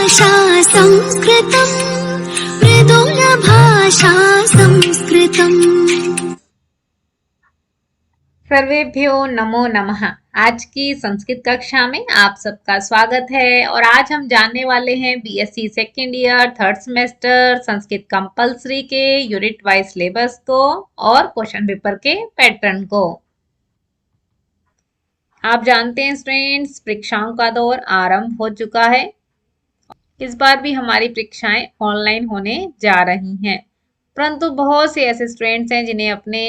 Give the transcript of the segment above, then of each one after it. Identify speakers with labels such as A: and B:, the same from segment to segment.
A: भाषा संस्कृतम् मृदुला भाषा संस्कृतम्।
B: सर्वेभ्यो नमो नमः। आज की संस्कृत कक्षा में आप सबका स्वागत है और आज हम जानने वाले हैं BSc second year third semester Sanskrit compulsory के यूनिट वाइज सिलेबस को और क्वेश्चन पेपर के पैटर्न को। आप जानते हैं स्टूडेंट्स, परीक्षाओं का दौर आरंभ हो चुका है। इस बार भी हमारी परीक्षाएं ऑनलाइन होने जा रही हैं, परंतु बहुत से ऐसे स्टूडेंट्स हैं जिन्हें अपने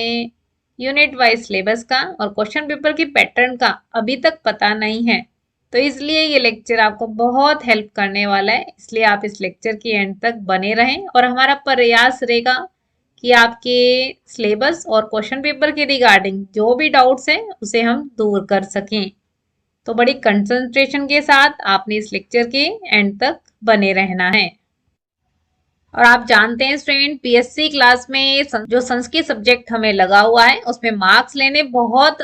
B: यूनिट वाइज सिलेबस का और क्वेश्चन पेपर के पैटर्न का अभी तक पता नहीं है। तो इसलिए ये लेक्चर आपको बहुत हेल्प करने वाला है, इसलिए आप इस लेक्चर के एंड तक बने रहें और हमारा प्रयास रहेगा कि आपके सिलेबस और क्वेश्चन पेपर के रिगार्डिंग जो भी डाउट्स हैं उसे हम दूर कर सकें। तो बड़ी कंसंट्रेशन के साथ आपने इस लेक्चर के एंड तक बने रहना है। और आप जानते हैं स्टूडेंट, पीएससी क्लास में जो संस्कृत सब्जेक्ट हमें लगा हुआ है उसमें मार्क्स लेने बहुत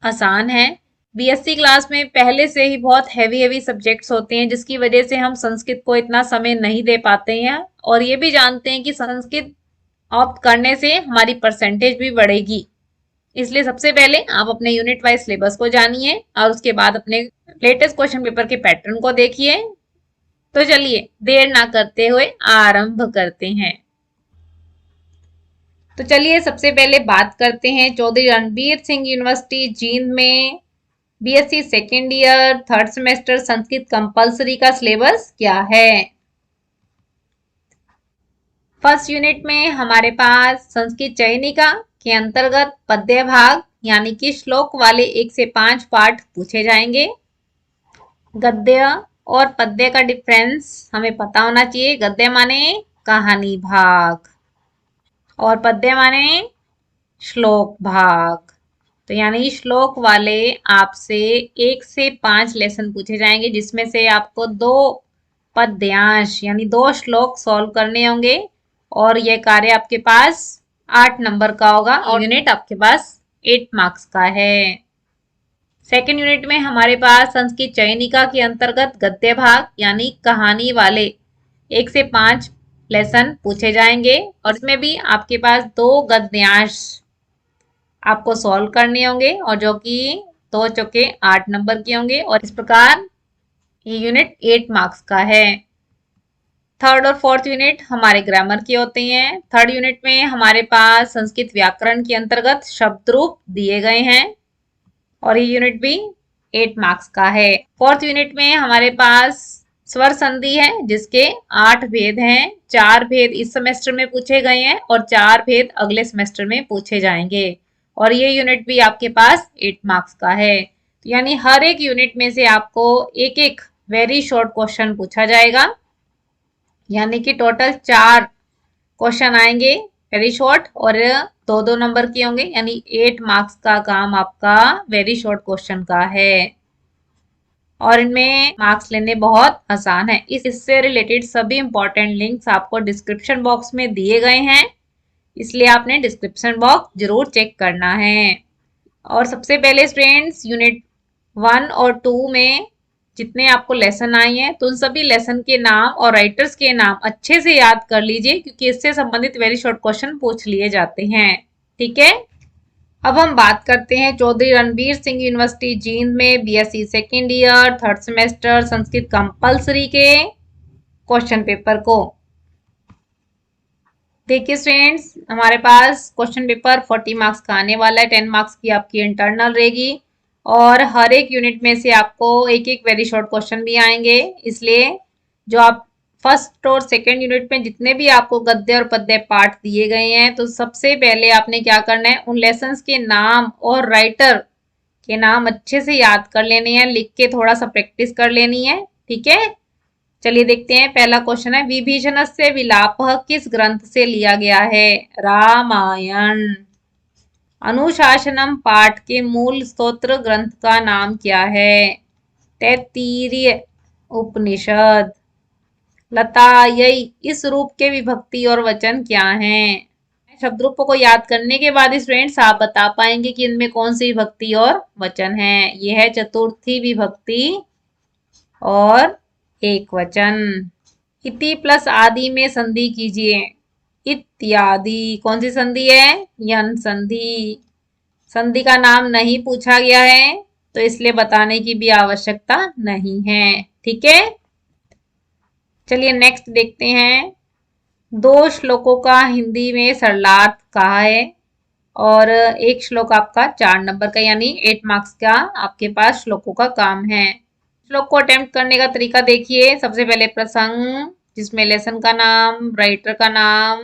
B: आसान है। बीएससी क्लास में पहले से ही बहुत हैवी सब्जेक्ट्स होते हैं, जिसकी वजह से हम संस्कृत को इतना समय नहीं दे पाते हैं और ये भी जानते हैं कि संस्कृत ऑप्ट करने से हमारी परसेंटेज भी बढ़ेगी। इसलिए सबसे पहले आप अपने यूनिट वाइज सिलेबस को जानिए और उसके बाद अपने लेटेस्ट क्वेश्चन पेपर के पैटर्न को देखिए। तो चलिए देर ना करते हुए आरंभ करते हैं। तो चलिए सबसे पहले बात करते हैं चौधरी रणबीर सिंह यूनिवर्सिटी जींद में BSc second year third semester Sanskrit compulsory का सिलेबस क्या है। फर्स्ट यूनिट में हमारे पास संस्कृत चयनिका के अंतर्गत पद्य भाग यानी कि श्लोक वाले 1 से 5 पाठ पूछे जाएंगे। गद्य और पद्य का डिफरेंस हमें पता होना चाहिए। गद्य माने कहानी भाग और पद्य माने श्लोक भाग। तो यानी श्लोक वाले आपसे 1 से 5 लेसन पूछे जाएंगे, जिसमें से आपको 2 पद्यांश यानी 2 श्लोक सॉल्व करने होंगे और यह कार्य आपके पास 8 नंबर का होगा और यूनिट आपके पास 8 मार्क्स का है। सेकेंड यूनिट में हमारे पास संस्कृत चयनिका के अंतर्गत गद्य भाग यानी कहानी वाले 1 से 5 लेसन पूछे जाएंगे और इसमें भी आपके पास 2 गद्यांश आपको सॉल्व करने होंगे और जो कि 2 चौके 8 नंबर के होंगे और इस प्रकार ये यूनिट 8 मार्क्स का है। थर्ड और फोर्थ यूनिट हमारे ग्रामर के होते हैं। थर्ड यूनिट में हमारे पास संस्कृत व्याकरण के अंतर्गत शब्द रूप दिए गए हैं और ये यूनिट भी 8 मार्क्स का है। फोर्थ यूनिट में हमारे पास स्वर संधि है जिसके 8 भेद हैं। 4 भेद इस सेमेस्टर में पूछे गए हैं और 4 भेद अगले सेमेस्टर में पूछे जाएंगे और ये यूनिट भी आपके पास 8 मार्क्स का है। तो यानी हर एक यूनिट में से आपको एक एक वेरी शॉर्ट क्वेश्चन पूछा जाएगा, यानी कि टोटल 4 क्वेश्चन आएंगे वेरी शॉर्ट और 2-2 नंबर के होंगे, यानी 8 मार्क्स का काम आपका वेरी शॉर्ट क्वेश्चन का है और इनमें मार्क्स लेने बहुत आसान है। इससे रिलेटेड सभी इंपॉर्टेंट लिंक्स आपको डिस्क्रिप्शन बॉक्स में दिए गए हैं, इसलिए आपने डिस्क्रिप्शन बॉक्स जरूर चेक करना है। और सबसे पहले स्टूडेंट्स यूनिट 1 और 2 में जितने आपको लेसन आए हैं तो उन सभी लेसन के नाम और राइटर्स के नाम अच्छे से याद कर लीजिए, क्योंकि इससे संबंधित वेरी शॉर्ट क्वेश्चन पूछ लिए जाते हैं। ठीक है, अब हम बात करते हैं चौधरी रणबीर सिंह यूनिवर्सिटी जींद में BSc second year third semester Sanskrit compulsory के क्वेश्चन पेपर को। देखिए स्टूडेंट्स, हमारे पास क्वेश्चन पेपर 40 मार्क्स का आने वाला है। 10 मार्क्स की आपकी इंटरनल रहेगी और हर एक यूनिट में से आपको एक एक वेरी शॉर्ट क्वेश्चन भी आएंगे। इसलिए जो आप फर्स्ट और सेकंड यूनिट में जितने भी आपको गद्य और पद्य पाठ दिए गए हैं, तो सबसे पहले आपने क्या करना है, उन लेसन्स के नाम और राइटर के नाम अच्छे से याद कर लेने हैं, लिख के थोड़ा सा प्रैक्टिस कर लेनी है। ठीक है, चलिए देखते हैं। पहला क्वेश्चन है, विभीषण से विलाप किस ग्रंथ से लिया गया है। रामायण। अनुशासनम पाठ के मूल स्तोत्र ग्रंथ का नाम क्या है। तैत्तिरीय उपनिषद। लतायै इस रूप के विभक्ति और वचन क्या हैं। शब्द रूपों को याद करने के बाद स्टूडेंट्स आप बता पाएंगे कि इनमें कौन सी विभक्ति और वचन है। यह है चतुर्थी विभक्ति और एक वचन। इति प्लस आदि में संधि कीजिए। इत्यादि कौन सी संधि है? यन संधि। संधि का नाम नहीं पूछा गया है तो इसलिए बताने की भी आवश्यकता नहीं है। ठीक है, चलिए नेक्स्ट देखते हैं। दो श्लोकों का हिंदी में सरलार्थ कहा है और एक श्लोक आपका 4 नंबर का यानी 8 मार्क्स का आपके पास श्लोकों का काम है। श्लोक को अटेम्प्ट करने का तरीका देखिए। सबसे पहले प्रसंग, जिसमें लेसन का नाम, राइटर का नाम,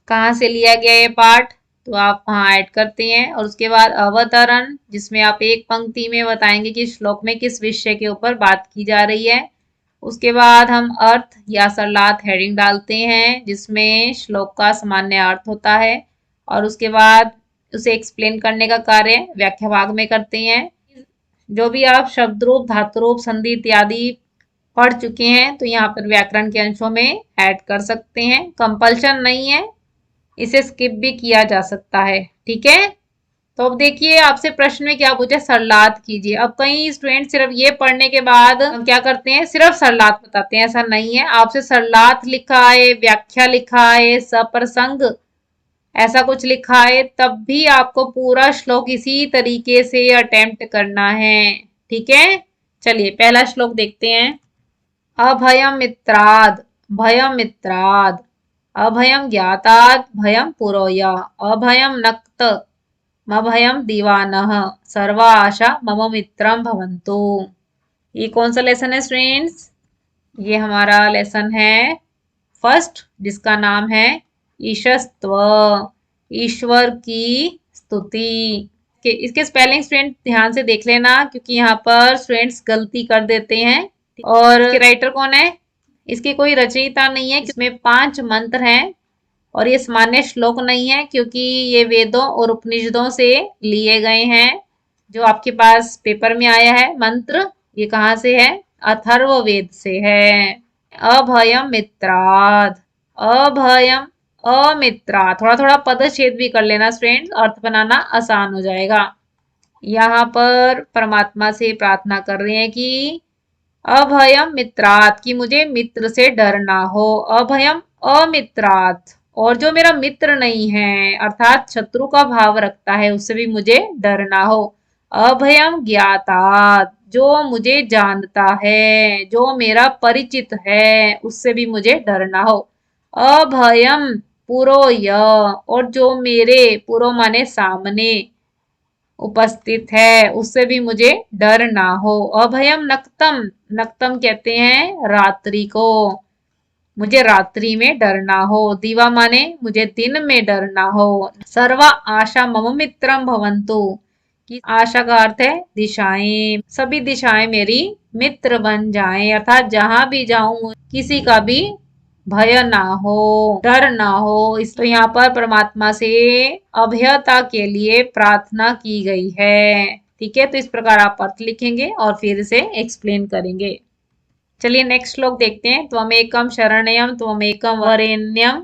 B: कहाँ से लिया गया ये पाठ, तो आप वहाँ ऐड करते हैं। और उसके बाद अवतरण, जिसमें आप एक पंक्ति में बताएंगे कि श्लोक में किस विषय के ऊपर बात की जा रही है। उसके बाद हम अर्थ या सरलार्थ हेडिंग डालते हैं, जिसमें श्लोक का सामान्य अर्थ होता है। और उसके बाद उसे एक्सप्लेन करने का कार्य व्याख्या भाग में करते हैं। जो भी आप शब्द रूप, धातु रूप, संधि इत्यादि पढ़ चुके हैं तो यहाँ पर व्याकरण के अंशों में ऐड कर सकते हैं। कंपल्शन नहीं है, इसे स्किप भी किया जा सकता है। ठीक है, तो अब देखिए आपसे प्रश्न में क्या पूछा, सरलार्थ कीजिए। अब कई स्टूडेंट सिर्फ ये पढ़ने के बाद क्या करते हैं, सिर्फ सरलार्थ बताते हैं। ऐसा नहीं है, आपसे सरलार्थ लिखा है, व्याख्या लिखा है, सप्रसंग ऐसा कुछ लिखा है, तब भी आपको पूरा श्लोक इसी तरीके से अटेम्प्ट करना है। ठीक है, चलिए पहला श्लोक देखते हैं। अभयम मित्राद, भयम मित्राद, अभयम ज्ञाताद, भयम पुरोय, अभयम नक्त, मभयम दीवानः, सर्वा आशा मम मित्रम भवन्तु। ये कौन सा लेसन है स्टूडेंट्स? ये हमारा लेसन है फर्स्ट, जिसका नाम है ईशस्त्व, ईश्वर की स्तुति। इसके स्पेलिंग स्टूडेंट ध्यान से देख लेना, क्योंकि यहाँ पर स्टूडेंट्स गलती कर देते हैं। और राइटर कौन है? इसकी कोई रचयिता नहीं है। इसमें 5 मंत्र हैं और ये सामान्य श्लोक नहीं है, क्योंकि ये वेदों और उपनिषदों से लिए गए हैं। जो आपके पास पेपर में आया है मंत्र, ये कहाँ से है? अथर्ववेद से है। अभयम मित्राद, अभयम, अमित्रा, थोड़ा थोड़ा पदच्छेद भी कर लेना स्टूडेंट, अर्थ बनाना आसान हो जाएगा। यहाँ पर परमात्मा से प्रार्थना कर रहे हैं कि अभयम मित्रात, कि मुझे मित्र से डर ना हो। अभयम अमित्रात, और जो मेरा मित्र नहीं है अर्थात शत्रु का भाव रखता है, उससे भी मुझे डर ना हो। अभयम ज्ञातात, जो मुझे जानता है, जो मेरा परिचित है, उससे भी मुझे डर ना हो। अभयम पुरोय, और जो मेरे, पुरो माने सामने उपस्थित है, उससे भी मुझे डर ना हो। अभयम नक्तम, नक्तम कहते हैं रात्रि को, मुझे रात्रि में डर ना हो। दीवा माने मुझे दिन में डर ना हो। सर्वा आशा मम मित्रम भवन्तु, की आशा का अर्थ है दिशाएं, सभी दिशाएं मेरी मित्र बन जाएं, अर्थात जहां भी जाऊं किसी का भी भय ना हो, डर ना हो। इस तो यहाँ पर परमात्मा से अभयता के लिए प्रार्थना की गई है। ठीक है, तो इस प्रकार आप अर्थ लिखेंगे और फिर इसे एक्सप्लेन करेंगे। चलिए नेक्स्ट श्लोक देखते हैं। त्वमेकम शरण्यम त्वमेकम वरेण्यम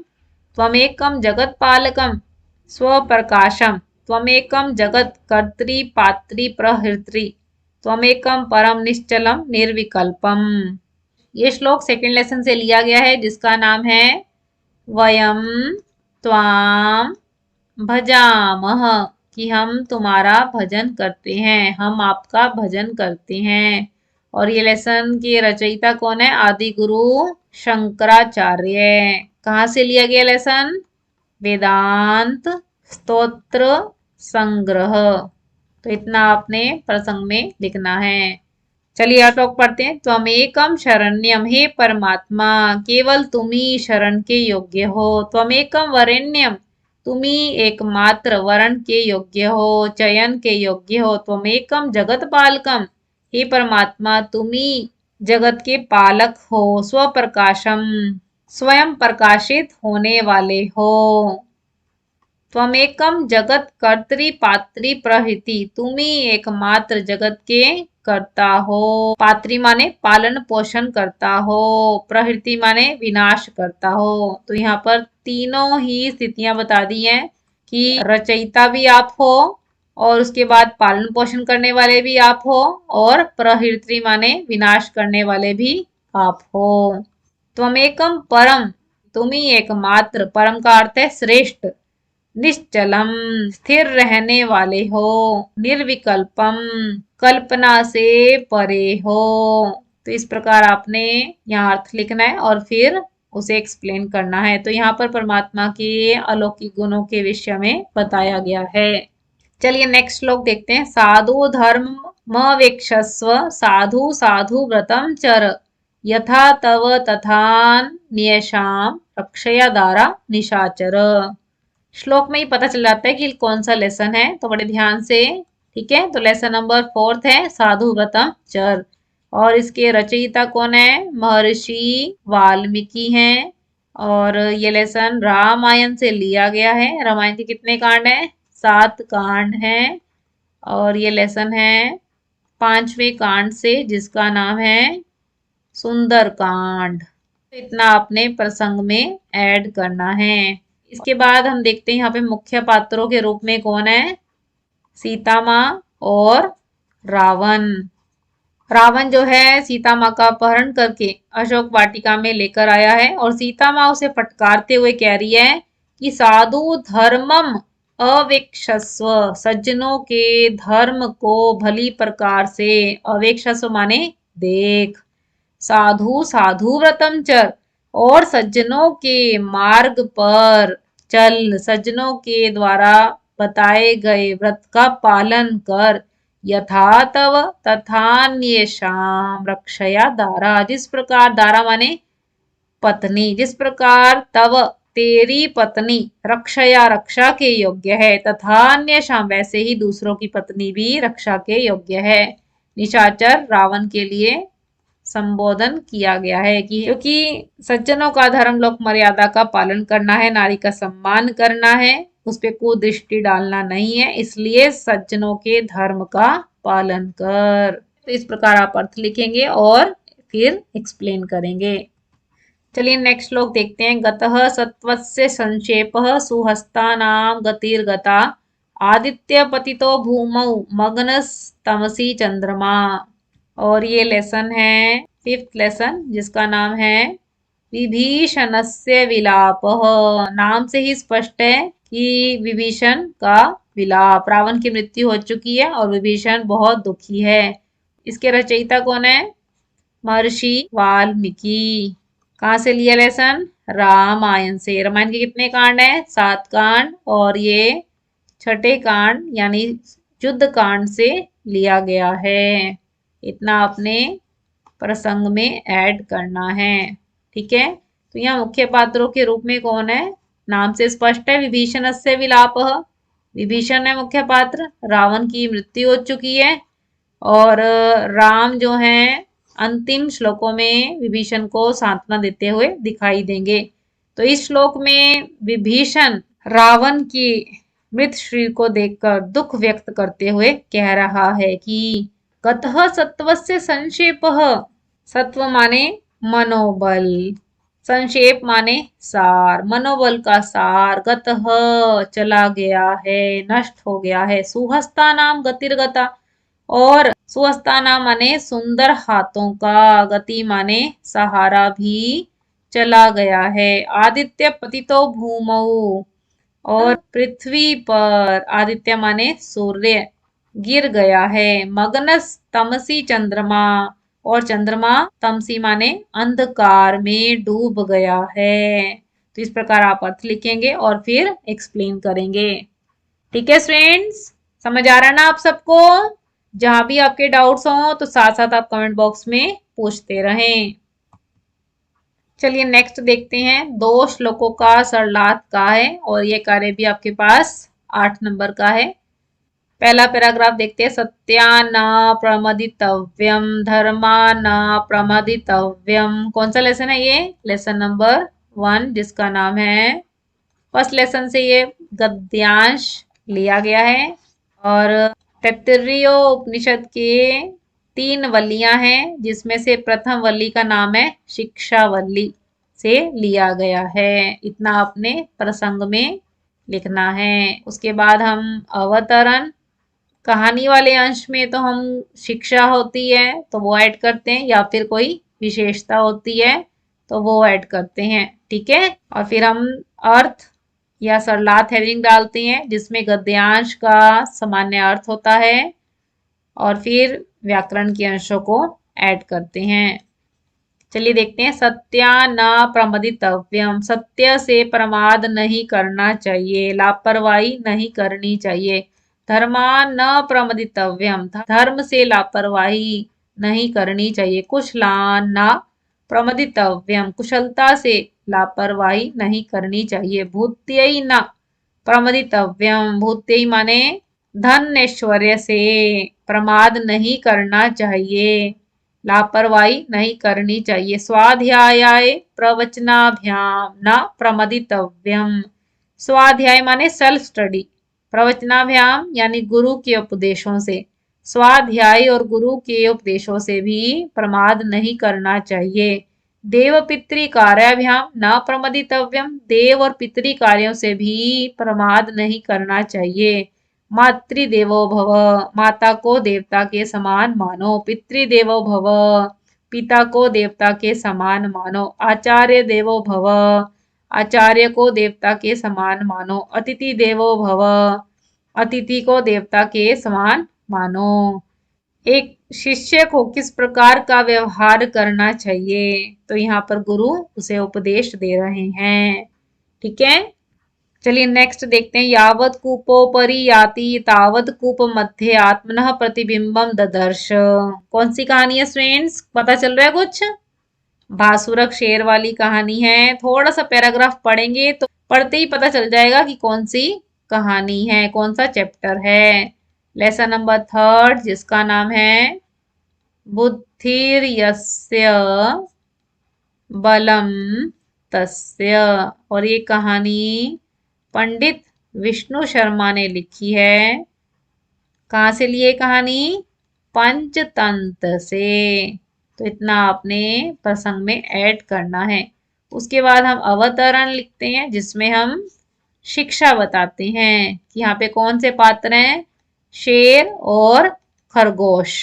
B: त्वमेकम जगत्पालकम स्वप्रकाशम त्वमेकम जगत कर्त्री पात्री प्रहृत्री त्वमेकम परम निश्चलम निर्विकल्पम। ये श्लोक सेकंड लेसन से लिया गया है, जिसका नाम है वयम त्वाम भजामह, कि हम तुम्हारा भजन करते हैं, हम आपका भजन करते हैं। और ये लेसन की रचयिता कौन है? आदि गुरु शंकराचार्य। कहाँ से लिया गया लेसन? वेदांत स्तोत्र संग्रह। तो इतना आपने प्रसंग में लिखना है। चलिए आप लोग पढ़ते हैं। त्वमेकम शरण्यम, हे परमात्मा केवल तुम ही शरण के योग्य हो। त्वमेकम वरेण्यम, तुम ही एकमात्र वरण के योग्य हो, चयन के योग्य हो। त्वमेकम जगत पालकम, हे परमात्मा तुम ही जगत के पालक हो। स्वप्रकाशम, स्वयं प्रकाशित होने वाले हो। त्वमेकम जगत कर्त्री पात्री प्रहृति, तुम ही एकमात्र जगत के करता हो। पात्री माने पालन पोषण करता हो, प्रहृति माने विनाश करता हो। तो यहाँ पर तीनों ही स्थितियां बता दी हैं कि रचयिता भी आप हो और उसके बाद पालन पोषण करने वाले भी आप हो, और प्रहृति माने विनाश करने वाले भी आप हो। त्वमेकम परम, तुम ही एकमात्र, परम का अर्थ है श्रेष्ठ, निश्चलम स्थिर रहने वाले हो, निर्विकल्पम कल्पना से परे हो। तो इस प्रकार आपने यहाँ अर्थ लिखना है और फिर उसे एक्सप्लेन करना है। तो यहाँ पर परमात्मा के अलौकिक गुणों के विषय में बताया गया है। चलिए नेक्स्ट श्लोक देखते हैं। साधु धर्म मवेक्षस्व, साधु साधु व्रतम चर, यथा तव तथान्येषां रक्षया दारा निशाचर। श्लोक में ही पता चल जाता है कि कौन सा लेसन है, तो बड़े ध्यान से। ठीक है, तो लेसन नंबर 4 है साधु व्रतम चर, और इसके रचयिता कौन है? महर्षि वाल्मीकि हैं। और ये लेसन रामायण से लिया गया है। रामायण के कितने कांड हैं? 7 कांड हैं। और ये लेसन है 5वें कांड से, जिसका नाम है सुंदर कांड। इतना आपने प्रसंग में ऐड करना है। इसके बाद हम देखते हैं यहाँ पे मुख्य पात्रों के रूप में कौन है? सीता माँ और रावण। रावण जो है सीता माँ का अपहरण करके अशोक वाटिका में लेकर आया है, और सीता माँ उसे फटकारते हुए कह रही है कि साधु धर्मम अवेक्षस्व, सज्जनों के धर्म को भली प्रकार से, अवेक्षस्व माने देख, साधु साधु व्रतम चर, और सज्जनों के मार्ग पर चल, सज्जनों के द्वारा बताए गए व्रत का पालन कर, यथा तव तथान्येषां रक्षया दारा, जिस प्रकार, दारा माने पत्नी, जिस प्रकार तव तेरी पत्नी रक्षया रक्षा के योग्य है, तथा अन्येषां वैसे ही दूसरों की पत्नी भी रक्षा के योग्य है। निशाचर रावण के लिए संबोधन किया गया है कि क्योंकि सज्जनों का धर्म लोक मर्यादा का पालन करना है, नारी का सम्मान करना है, उस पे कुदृष्टि डालना नहीं है, इसलिए सज्जनों के धर्म का पालन कर। तो इस प्रकार आप अर्थ लिखेंगे और फिर एक्सप्लेन करेंगे। चलिए नेक्स्ट श्लोक देखते हैं। गतः सत्वस्य संक्षेपः, सुहस्तानां गतिर्गता, आदित्य पतितो भूमौ मग्नस्तमसि चंद्रमा। और ये लेसन है 5th लेसन, जिसका नाम है विभीषणस्य विलापः। नाम से ही स्पष्ट है कि विभीषण का विलाप, रावण की मृत्यु हो चुकी है और विभीषण बहुत दुखी है। इसके रचयिता कौन है? महर्षि वाल्मीकि। कहाँ से लिया लेसन? रामायण से। रामायण के कितने कांड हैं? 7 कांड, और ये 6ठे कांड यानी युद्ध कांड से लिया गया है। इतना आपने प्रसंग में ऐड करना है। ठीक है, तो यहाँ मुख्य पात्रों के रूप में कौन है? नाम से स्पष्ट है, विभीषणस्य विलापः, विभीषण है मुख्य पात्र। रावण की मृत्यु हो चुकी है, और राम जो हैं अंतिम श्लोकों में विभीषण को सांत्वना देते हुए दिखाई देंगे। तो इस श्लोक में विभीषण रावण की मृत शरीर को देखकर दुख व्यक्त करते हुए कह रहा है कि गतः सत्वस्य संक्षेपः, सत्व माने मनोबल, संक्षेप माने सार, मनोबल का सार, गतः चला गया है, नष्ट हो गया है, सुहस्ता नाम गतिर्गता, और सुहस्ता नाम माने सुंदर हाथों का, गति माने सहारा भी चला गया है, आदित्य पतितो भूमौ, और पृथ्वी पर, आदित्य माने सूर्य, गिर गया है, मग्नस तमसी चंद्रमा, और चंद्रमा तमसी माने अंधकार में डूब गया है। तो इस प्रकार आप अर्थ लिखेंगे और फिर एक्सप्लेन करेंगे। ठीक है फ्रेंड्स, समझ आ रहा है ना आप सबको? जहां भी आपके डाउट्स हो तो साथ साथ आप कमेंट बॉक्स में पूछते रहें। चलिए नेक्स्ट देखते हैं। 2 श्लोकों का सरलार्थ का है, और ये कार्य भी आपके पास 8 नंबर का है। पहला पैराग्राफ देखते हैं। सत्या न प्रमदितव्यम, धर्मा न प्रमदितव्यम। कौन सा लेसन है ये? लेसन नंबर 1, जिसका नाम है, फर्स्ट लेसन से ये गद्यांश लिया गया है। और तैत्तिरीय उपनिषद के 3 वल्लियां हैं, जिसमें से प्रथम वल्ली का नाम है शिक्षावल्ली से लिया गया है। इतना आपने प्रसंग में लिखना है। उसके बाद हम अवतरण कहानी वाले अंश में तो हम शिक्षा होती है तो वो ऐड करते हैं, या फिर कोई विशेषता होती है तो वो ऐड करते हैं। ठीक है, और फिर हम अर्थ या सरलार्थ हेडिंग डालते हैं जिसमें गद्यांश का सामान्य अर्थ होता है, और फिर व्याकरण के अंशों को ऐड करते हैं। चलिए देखते हैं। सत्या न प्रमदितव्यम, सत्य से प्रमाद नहीं करना चाहिए, लापरवाही नहीं करनी चाहिए। धर्मा न प्रमदितव्यम, धर्म से लापरवाही नहीं करनी चाहिए। कुशलान न प्रमदितव्यम, कुशलता से लापरवाही नहीं करनी चाहिए। भूत्यई न प्रमदितव्यम, भूत्यई माने धन ऐश्वर्य से प्रमाद नहीं करना चाहिए, लापरवाही नहीं करनी चाहिए। स्वाध्याय प्रवचनाभ्याम न प्रमदितव्यम, स्वाध्याय माने सेल्फ स्टडी, प्रवचनाभ्याम यानी गुरु के उपदेशों से, स्वाध्याय और गुरु के उपदेशों से भी प्रमाद नहीं करना चाहिए। देव पितृ कार्याभ्याम न प्रमदितव्यम, देव और पितृ कार्यों से भी प्रमाद नहीं करना चाहिए। मातृदेवो भव, माता को देवता के समान मानो। पितृदेवो भव, पिता को देवता के समान मानो। आचार्य देवो भव, आचार्य को देवता के समान मानो। अतिथि देवो भव, अतिथि को देवता के समान मानो। एक शिष्य को किस प्रकार का व्यवहार करना चाहिए, तो यहाँ पर गुरु उसे उपदेश दे रहे हैं। ठीक है, चलिए नेक्स्ट देखते हैं। यावत कूपोपरि याति तावत कूप मध्य आत्मनः प्रतिबिंबम ददर्श, कौन सी कहानी है फ्रेंड्स, पता चल रहा है कुछ? भासुरक शेर वाली कहानी है। थोड़ा सा पैराग्राफ पढ़ेंगे तो पढ़ते ही पता चल जाएगा कि कौन सी कहानी है, कौन सा चैप्टर है। लेसन नंबर 3 जिसका नाम है बुद्धिर्यस्य बलम तस्य, और ये कहानी पंडित विष्णु शर्मा ने लिखी है। कहाँ से लिए कहानी? पंचतंत्र से। तो इतना आपने प्रसंग में ऐड करना है। उसके बाद हम अवतरण लिखते हैं जिसमें हम शिक्षा बताते हैं कि यहाँ पे कौन से पात्र हैं, शेर और खरगोश।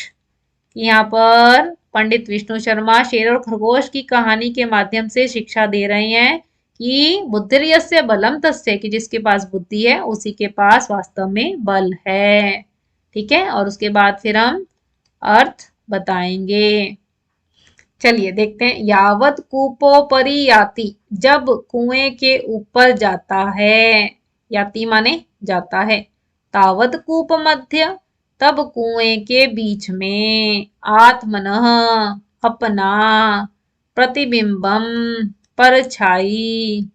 B: यहाँ पर पंडित विष्णु शर्मा शेर और खरगोश की कहानी के माध्यम से शिक्षा दे रहे हैं कि बुद्धिर्यस्य बलम तस्य, कि जिसके पास बुद्धि है उसी के पास वास्तव में बल है। ठीक है, और उसके बाद फिर हम अर्थ बताएंगे। चलिए देखते हैं। यावत कूपोपरि याति, जब कुएं के ऊपर जाता है, याति माने जाता है। तावत कूप मध्य, तब कुएं के बीच में। आत्मनः, अपना। प्रतिबिंबम, परछाई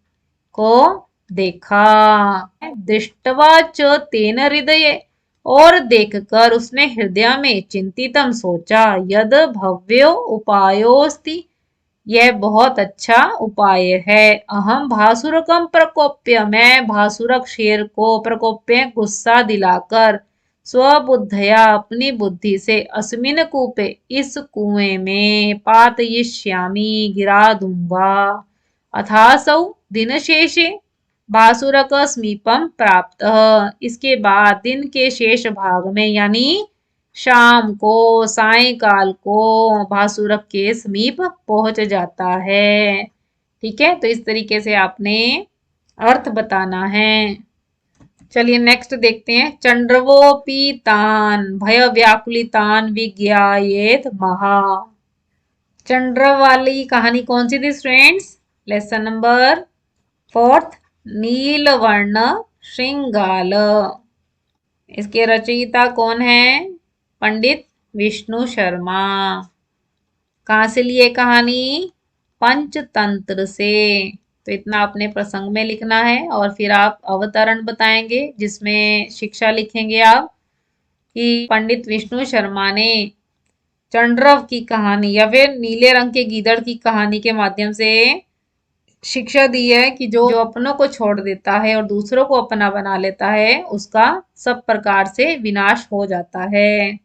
B: को देखा। दृष्टवा च तेन हृदये, और देखकर उसने हृदय में चिंतितम सोचा। यद भव्यो उपायोस्ति, यह बहुत अच्छा उपाय है। अहम भासुरकम प्रकोप्य, मैं भासुरक शेर को प्रकोप्य गुस्सा दिलाकर, स्वबुद्धया अपनी बुद्धि से, अस्मिन कूपे इस कुएं में, पातयिष्यामि गिरा दूंगा। अथासौ दिनशेषे भासुरक समीपम प्राप्त, इसके बाद दिन के शेष भाग में यानी शाम को, सायकाल को भासुरक के समीप पहुंच जाता है। ठीक है, तो इस तरीके से आपने अर्थ बताना है। चलिए नेक्स्ट देखते हैं। चंड्रवोपीतान भय व्याकुलितान विज्ञायेत महा, चंड्र वाली कहानी कौन सी थी फ्रेंड्स? Lesson number 4 नीलवर्ण श्रृंगाल। इसके रचयिता कौन है? पंडित विष्णु शर्मा। कहाँ से लिए कहानी? पंचतंत्र से। तो इतना आपने प्रसंग में लिखना है, और फिर आप अवतरण बताएंगे जिसमें शिक्षा लिखेंगे आप कि पंडित विष्णु शर्मा ने चंड्रव की कहानी या फिर नीले रंग के गीदड़ की कहानी के माध्यम से शिक्षा दी है कि जो अपनों को छोड़ देता है और दूसरों को अपना बना लेता है उसका सब प्रकार से विनाश हो जाता है।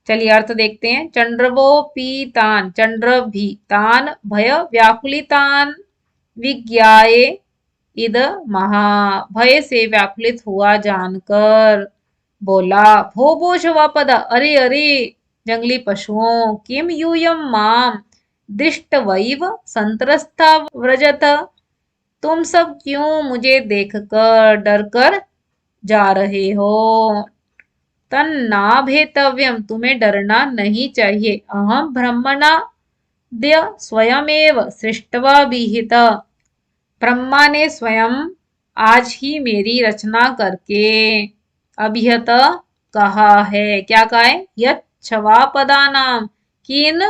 B: चलिए अर्थ देखते हैं। चंड्रवो पीतान, चंड्र भी, तान भय व्याकुलितान, विज्ञाये इद महा, भय से व्याकुलित हुआ जानकर। बोला। भो भो शवापद, अरे अरे जंगली पशुओं, किम यूयम माम दृष्टवैव संत्रस्ता व्रजत, तुम सब क्यों मुझे देखकर डर कर जा रहे हो। तन्नाभेतव्यम, तुम्हें डरना नहीं चाहिए। अहम ब्रह्मणा द्य स्वयमेव सृष्टवा विहित, ब्रह्मा ने स्वयं आज ही मेरी रचना करके अभिहत कहा है। क्या कहा है? यत् छवापदा नाम, किन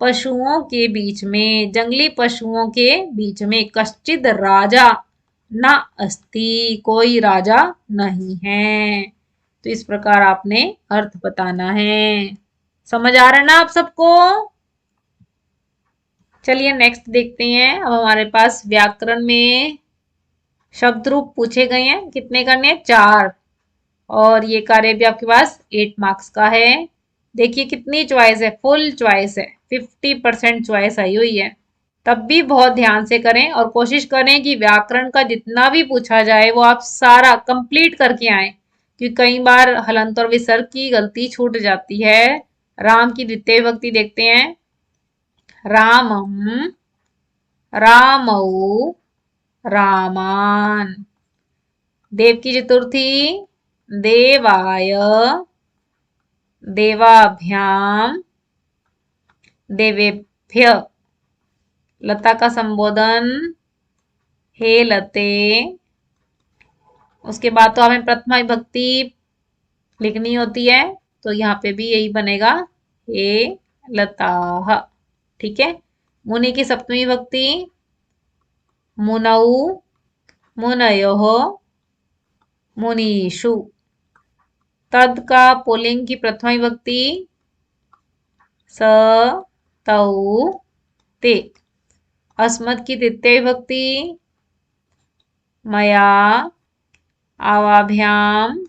B: पशुओं के बीच में, जंगली पशुओं के बीच में, कश्चिद राजा न अस्ति, कोई राजा नहीं है। तो इस प्रकार आपने अर्थ बताना है। समझ आ रहा है ना आप सबको? चलिए नेक्स्ट देखते हैं। अब हमारे पास व्याकरण में शब्द रूप पूछे गए हैं। कितने करने हैं? 4। और ये कार्य भी आपके पास 8 मार्क्स का है। देखिए कितनी चॉइस है, फुल चॉइस है, 50% चॉइस आई हुई है। तब भी बहुत ध्यान से करें और कोशिश करें कि व्याकरण का जितना भी पूछा जाए वो आप सारा कंप्लीट करके आए, क्योंकि कई बार हलंत और विसर्ग की गलती छूट जाती है। राम की द्वितीय विभक्ति देखते हैं। रामम, रामौ, रामान। देव की चतुर्थी, देवाय, देवाभ्याम, देवेभ्य। लता का संबोधन, हे लते। उसके बाद तो हमें प्रथमा विभक्ति लिखनी होती है, तो यहाँ पे भी यही बनेगा, हे लताः। ठीक है। मुनि की सप्तमी विभक्ति, मुनौ, मुनयोः, मुनीषु। तद का पुल्लिंग की प्रथमा विभक्ति, स, तौ, ते। अस्मत् की तृतीय विभक्ति, मया, आवाभ्याम,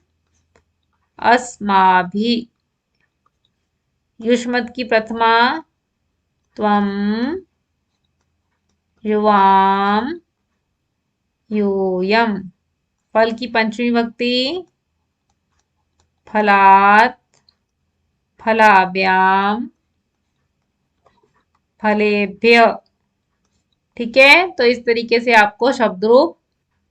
B: अस्माभिः। युष्मत् की प्रथमा, त्वं, युवाम, यूयम। फल की पंचमी विभक्ति, फलात्, फलाभ्याम, फलेभ्य। ठीक है। तो इस तरीके से आपको शब्द रूप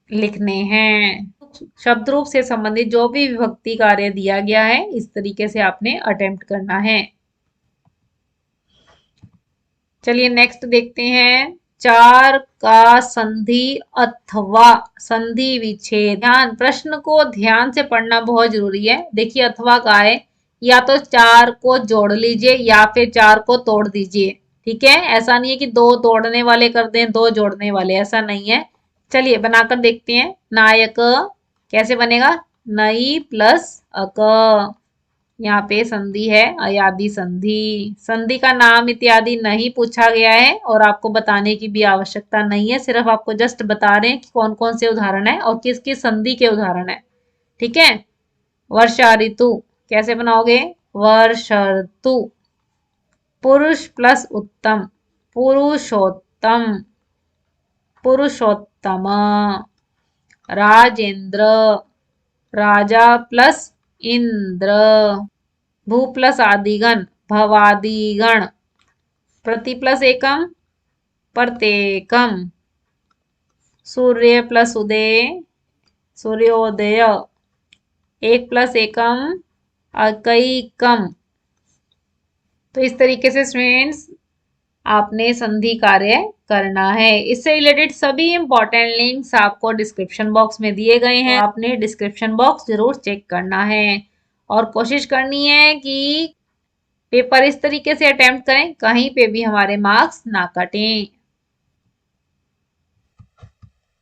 B: लिखने हैं। शब्द रूप से संबंधित जो भी विभक्ति कार्य दिया गया है, इस तरीके से आपने अटेम्प्ट करना है। चलिए नेक्स्ट देखते हैं। 4 का संधि अथवा संधि विच्छेद। ध्यान, प्रश्न को ध्यान से पढ़ना बहुत जरूरी है। देखिए अथवा का है, या तो 4 को जोड़ लीजिए या फिर 4 को तोड़ दीजिए। ठीक है। ऐसा नहीं है कि 2 तोड़ने वाले कर दें, 2 जोड़ने वाले, ऐसा नहीं है। चलिए बनाकर देखते हैं। नायक कैसे बनेगा? नई प्लस अक। यहाँ पे संधि है, अयादि संधि। संधि का नाम इत्यादि नहीं पूछा गया है और आपको बताने की भी आवश्यकता नहीं है, सिर्फ आपको जस्ट बता रहे हैं कि कौन कौन से उदाहरण है और किस किस संधि के उदाहरण है। ठीक है। वर्षा ऋतु कैसे बनाओगे? वर्षर्तु। पुरुष प्लस उत्तम, पुरुषोत्तम, पुरुषोत्तम। राजेंद्र, राजा प्लस इंद्र। भू प्लस आदिगण, भवादिगण। प्रति प्लस एकम, प्रत्येकम। सूर्य प्लस उदय, सूर्योदय। 1 प्लस एकम, अकैकम। तो इस तरीके से स्टूडेंट्स आपने संधि कार्य करना है। इससे रिलेटेड सभी इंपॉर्टेंट लिंक्स आपको डिस्क्रिप्शन बॉक्स में दिए गए हैं, आपने डिस्क्रिप्शन बॉक्स जरूर चेक करना है और कोशिश करनी है कि पेपर इस तरीके से अटेम्प्ट करें, कहीं पे भी हमारे मार्क्स ना कटें।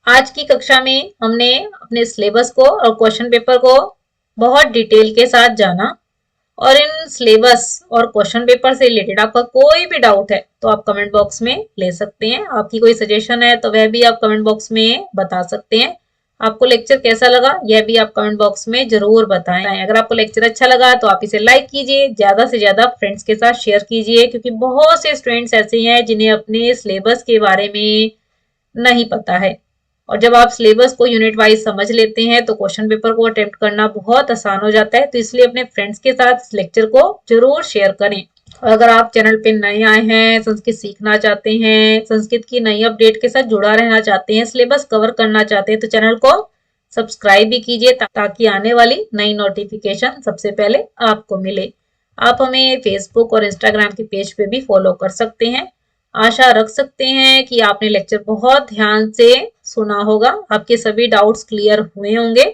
B: आज की कक्षा में हमने अपने सिलेबस को और क्वेश्चन पेपर को बहुत डिटेल के साथ जाना, और इन सिलेबस और क्वेश्चन पेपर से रिलेटेड आपका कोई भी डाउट है तो आप कमेंट बॉक्स में ले सकते हैं। आपकी कोई सजेशन है तो वह भी आप कमेंट बॉक्स में बता सकते हैं। आपको लेक्चर कैसा लगा यह भी आप कमेंट बॉक्स में जरूर बताएं। अगर आपको लेक्चर अच्छा लगा तो आप इसे लाइक कीजिए, ज्यादा से ज्यादा फ्रेंड्स के साथ शेयर कीजिए, क्योंकि बहुत से स्टूडेंट्स ऐसे हैं जिन्हें अपने सिलेबस के बारे में नहीं पता है और जब आप सिलेबस को यूनिट वाइज समझ लेते हैं तो क्वेश्चन पेपर को अटेम्प्ट करना बहुत आसान हो जाता है। तो इसलिए अपने फ्रेंड्स के साथ इस लेक्चर को जरूर शेयर करें। और अगर आप चैनल पे नए आए हैं, संस्कृत सीखना चाहते हैं, संस्कृत की नई अपडेट के साथ जुड़ा रहना चाहते हैं, सिलेबस कवर करना चाहते हैं, तो चैनल को सब्सक्राइब भी कीजिए ताकि आने वाली नई नोटिफिकेशन सबसे पहले आपको मिले। आप हमें फेसबुक और इंस्टाग्राम के पेज पे भी फॉलो कर सकते हैं। आशा रख सकते हैं कि आपने लेक्चर बहुत ध्यान से सुना होगा, आपके सभी डाउट्स क्लियर हुए होंगे।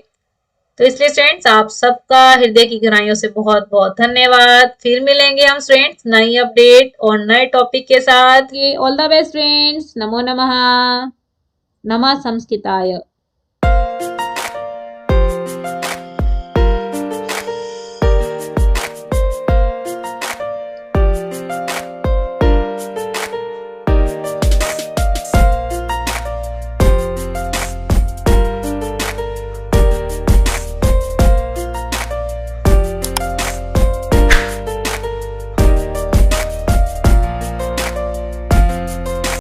B: तो इसलिए स्टूडेंट्स आप सबका हृदय की गहराइयों से बहुत बहुत धन्यवाद। फिर मिलेंगे हम स्टूडेंट्स नई अपडेट और नए टॉपिक के साथ। All the best students. नमो नमः। नमः संस्कृताय।